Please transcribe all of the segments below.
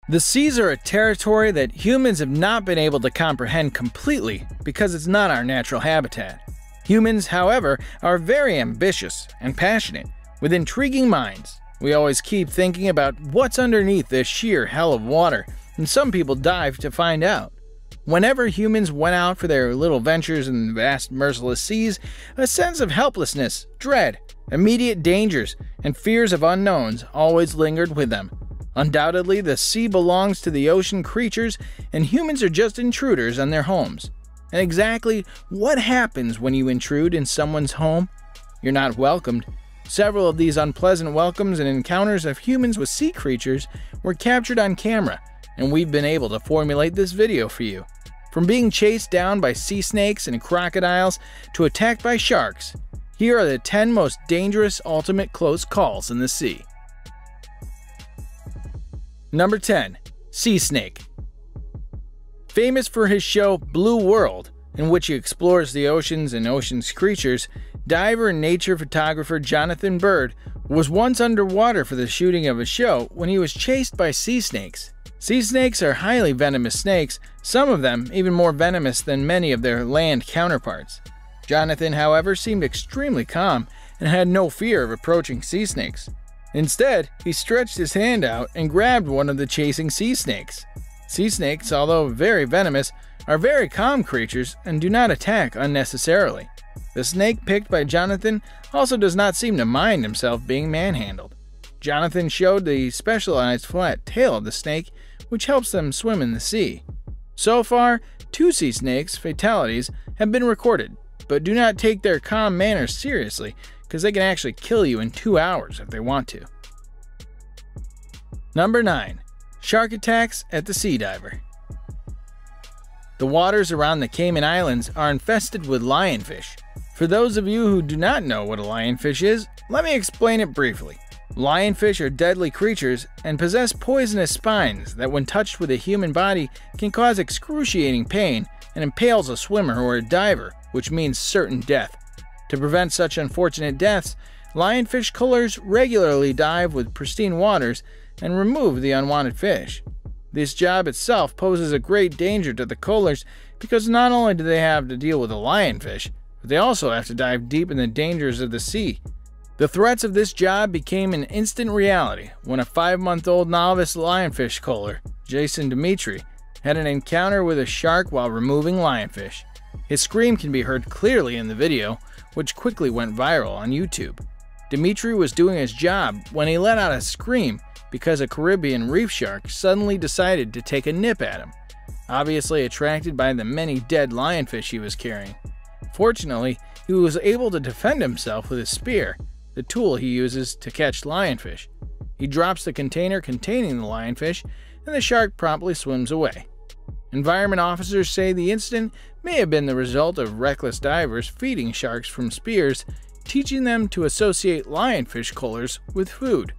The seas are a territory that humans have not been able to comprehend completely because it's not our natural habitat. Humans, however, are very ambitious and passionate, with intriguing minds. We always keep thinking about what's underneath this sheer hell of water, and some people dive to find out. Whenever humans went out for their little ventures in the vast, merciless seas, a sense of helplessness, dread, immediate dangers, and fears of unknowns always lingered with them. Undoubtedly, the sea belongs to the ocean creatures, and humans are just intruders on their homes. And exactly what happens when you intrude in someone's home? You're not welcomed. Several of these unpleasant welcomes and encounters of humans with sea creatures were captured on camera, and we've been able to formulate this video for you. From being chased down by sea snakes and crocodiles to attacked by sharks, here are the 10 most dangerous ultimate close calls in the sea. Number 10. Sea snake. Famous for his show Blue World, in which he explores the oceans and ocean's creatures, diver and nature photographer Jonathan Bird was once underwater for the shooting of a show when he was chased by sea snakes. Sea snakes are highly venomous snakes, some of them even more venomous than many of their land counterparts. Jonathan, however, seemed extremely calm and had no fear of approaching sea snakes. Instead, he stretched his hand out and grabbed one of the chasing sea snakes. Sea snakes, although very venomous, are very calm creatures and do not attack unnecessarily. The snake picked by Jonathan also does not seem to mind himself being manhandled. Jonathan showed the specialized flat tail of the snake, which helps them swim in the sea. So far, 2 sea snakes' fatalities have been recorded, but do not take their calm manners seriously, because they can actually kill you in 2 hours if they want to. Number 9. Shark attacks at the sea diver. The waters around the Cayman Islands are infested with lionfish. For those of you who do not know what a lionfish is, let me explain it briefly. Lionfish are deadly creatures and possess poisonous spines that, when touched with a human body, can cause excruciating pain and impales a swimmer or a diver, which means certain death. To prevent such unfortunate deaths, lionfish cullers regularly dive with pristine waters and remove the unwanted fish. This job itself poses a great danger to the cullers because not only do they have to deal with a lionfish, but they also have to dive deep in the dangers of the sea. The threats of this job became an instant reality when a 5-month-old novice lionfish culler, Jason Dimitri, had an encounter with a shark while removing lionfish. His scream can be heard clearly in the video, which quickly went viral on YouTube. Dimitri was doing his job when he let out a scream because a Caribbean reef shark suddenly decided to take a nip at him, obviously attracted by the many dead lionfish he was carrying. Fortunately, he was able to defend himself with his spear, the tool he uses to catch lionfish. He drops the container containing the lionfish, and the shark promptly swims away. Environment officers say the incident may have been the result of reckless divers feeding sharks from spears, teaching them to associate lionfish cullers with food.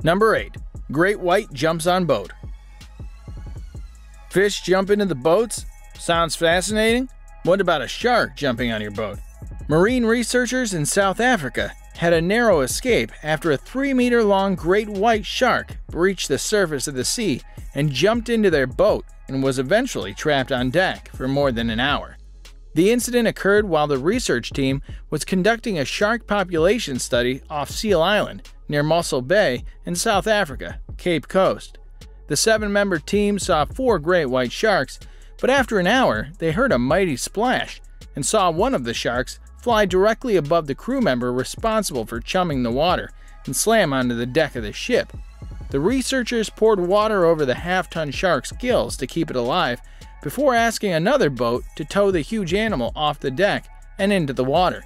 Number 8. Great white jumps on boat. Fish jump into the boats? Sounds fascinating. What about a shark jumping on your boat? Marine researchers in South Africa had a narrow escape after a 3-meter-long great white shark breached the surface of the sea and jumped into their boat and was eventually trapped on deck for more than an hour. The incident occurred while the research team was conducting a shark population study off Seal Island, near Mossel Bay in South Africa, Cape Coast. The 7-member team saw 4 great white sharks, but after an hour, they heard a mighty splash and saw one of the sharks fly directly above the crew member responsible for chumming the water and slam onto the deck of the ship. The researchers poured water over the half-ton shark's gills to keep it alive before asking another boat to tow the huge animal off the deck and into the water.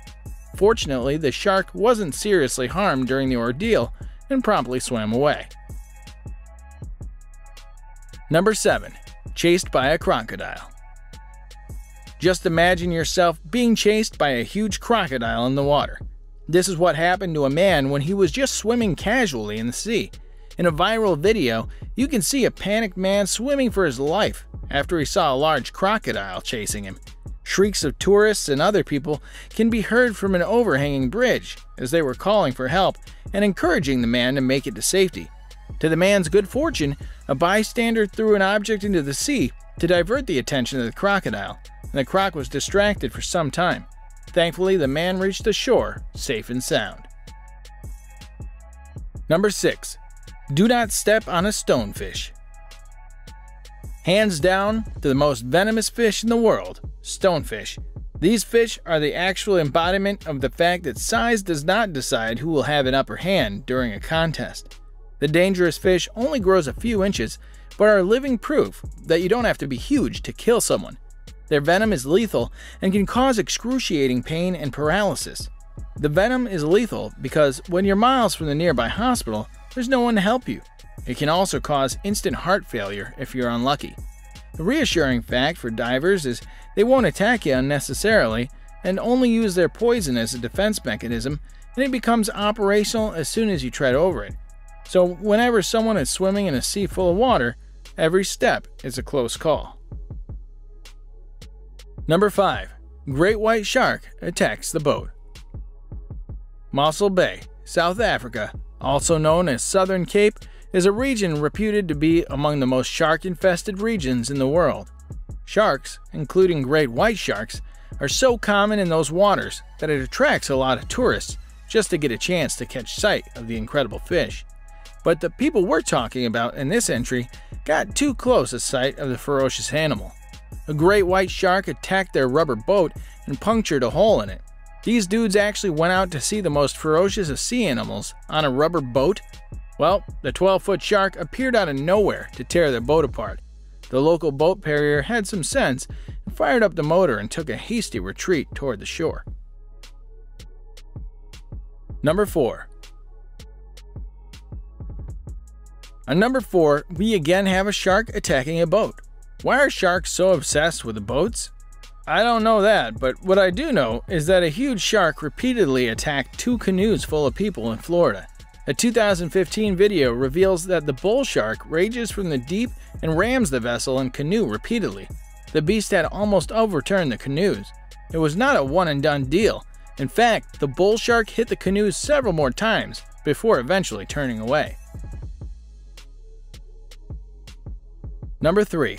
Fortunately, the shark wasn't seriously harmed during the ordeal and promptly swam away. Number 7. Chased by a crocodile. Just imagine yourself being chased by a huge crocodile in the water. This is what happened to a man when he was just swimming casually in the sea. In a viral video, you can see a panicked man swimming for his life after he saw a large crocodile chasing him. Shrieks of tourists and other people can be heard from an overhanging bridge as they were calling for help and encouraging the man to make it to safety. To the man's good fortune, a bystander threw an object into the sea to divert the attention of the crocodile, and the croc was distracted for some time. Thankfully, the man reached the shore safe and sound. Number 6. Do not step on a stonefish. Hands down to the most venomous fish in the world, stonefish. These fish are the actual embodiment of the fact that size does not decide who will have an upper hand during a contest. The dangerous fish only grows a few inches, but are living proof that you don't have to be huge to kill someone. Their venom is lethal and can cause excruciating pain and paralysis. The venom is lethal because when you're miles from the nearby hospital, there's no one to help you. It can also cause instant heart failure if you're unlucky. The reassuring fact for divers is they won't attack you unnecessarily and only use their poison as a defense mechanism, and it becomes operational as soon as you tread over it. So whenever someone is swimming in a sea full of water, every step is a close call. Number 5. Great white shark attacks the boat. Mossel Bay, South Africa, also known as Southern Cape, is a region reputed to be among the most shark-infested regions in the world. Sharks, including great white sharks, are so common in those waters that it attracts a lot of tourists just to get a chance to catch sight of the incredible fish. But the people we're talking about in this entry got too close a sight of the ferocious animal. A great white shark attacked their rubber boat and punctured a hole in it. These dudes actually went out to see the most ferocious of sea animals on a rubber boat? Well, the 12-foot shark appeared out of nowhere to tear their boat apart. The local boat carrier had some sense and fired up the motor and took a hasty retreat toward the shore. Number 4. On number 4, we again have a shark attacking a boat. Why are sharks so obsessed with the boats? I don't know that, but what I do know is that a huge shark repeatedly attacked 2 canoes full of people in Florida. A 2015 video reveals that the bull shark rages from the deep and rams the vessel and canoe repeatedly. The beast had almost overturned the canoes. It was not a one-and-done deal. In fact, the bull shark hit the canoes several more times before eventually turning away. Number 3.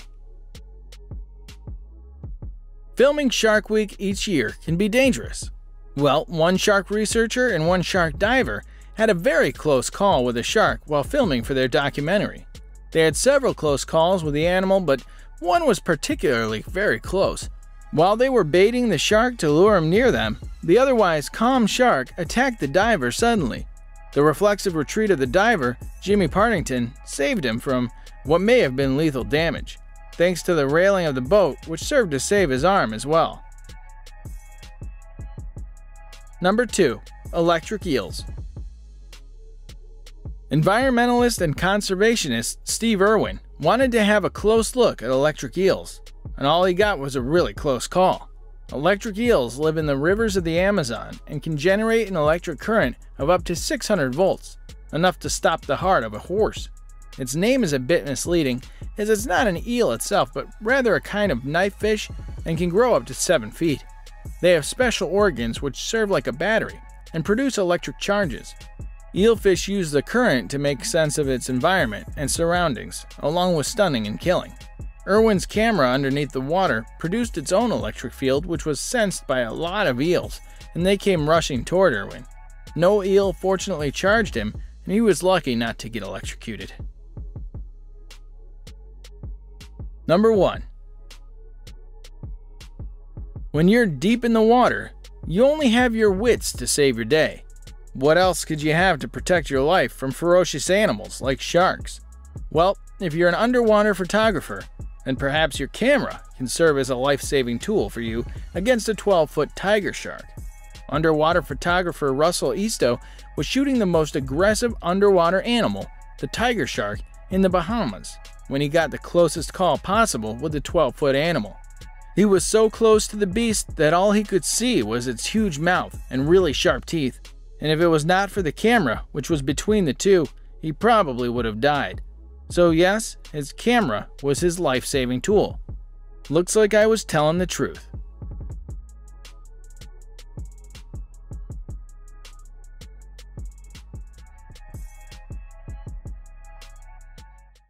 Filming Shark Week each year can be dangerous. Well, one shark researcher and one shark diver had a very close call with a shark while filming for their documentary. They had several close calls with the animal, but one was particularly very close. While they were baiting the shark to lure him near them, the otherwise calm shark attacked the diver suddenly. The reflexive retreat of the diver, Jimmy Partington, saved him from what may have been lethal damage, thanks to the railing of the boat, which served to save his arm as well. Number 2. Electric eels. Environmentalist and conservationist Steve Irwin wanted to have a close look at electric eels, and all he got was a really close call. Electric eels live in the rivers of the Amazon and can generate an electric current of up to 600 volts, enough to stop the heart of a horse. Its name is a bit misleading, as it's not an eel itself, but rather a kind of knife fish and can grow up to 7 feet. They have special organs which serve like a battery and produce electric charges. Eelfish use the current to make sense of its environment and surroundings, along with stunning and killing. Irwin's camera underneath the water produced its own electric field, which was sensed by a lot of eels, and they came rushing toward Irwin. No eel fortunately charged him, and he was lucky not to get electrocuted. Number 1. When you're deep in the water, you only have your wits to save your day. What else could you have to protect your life from ferocious animals like sharks? Well, if you're an underwater photographer, then perhaps your camera can serve as a life-saving tool for you against a 12-foot tiger shark. Underwater photographer Russell Eastoe was shooting the most aggressive underwater animal, the tiger shark, in the Bahamas, when he got the closest call possible with the 12-foot animal. He was so close to the beast that all he could see was its huge mouth and really sharp teeth. And if it was not for the camera, which was between the two, he probably would have died. So yes, his camera was his life-saving tool. Looks like I was telling the truth.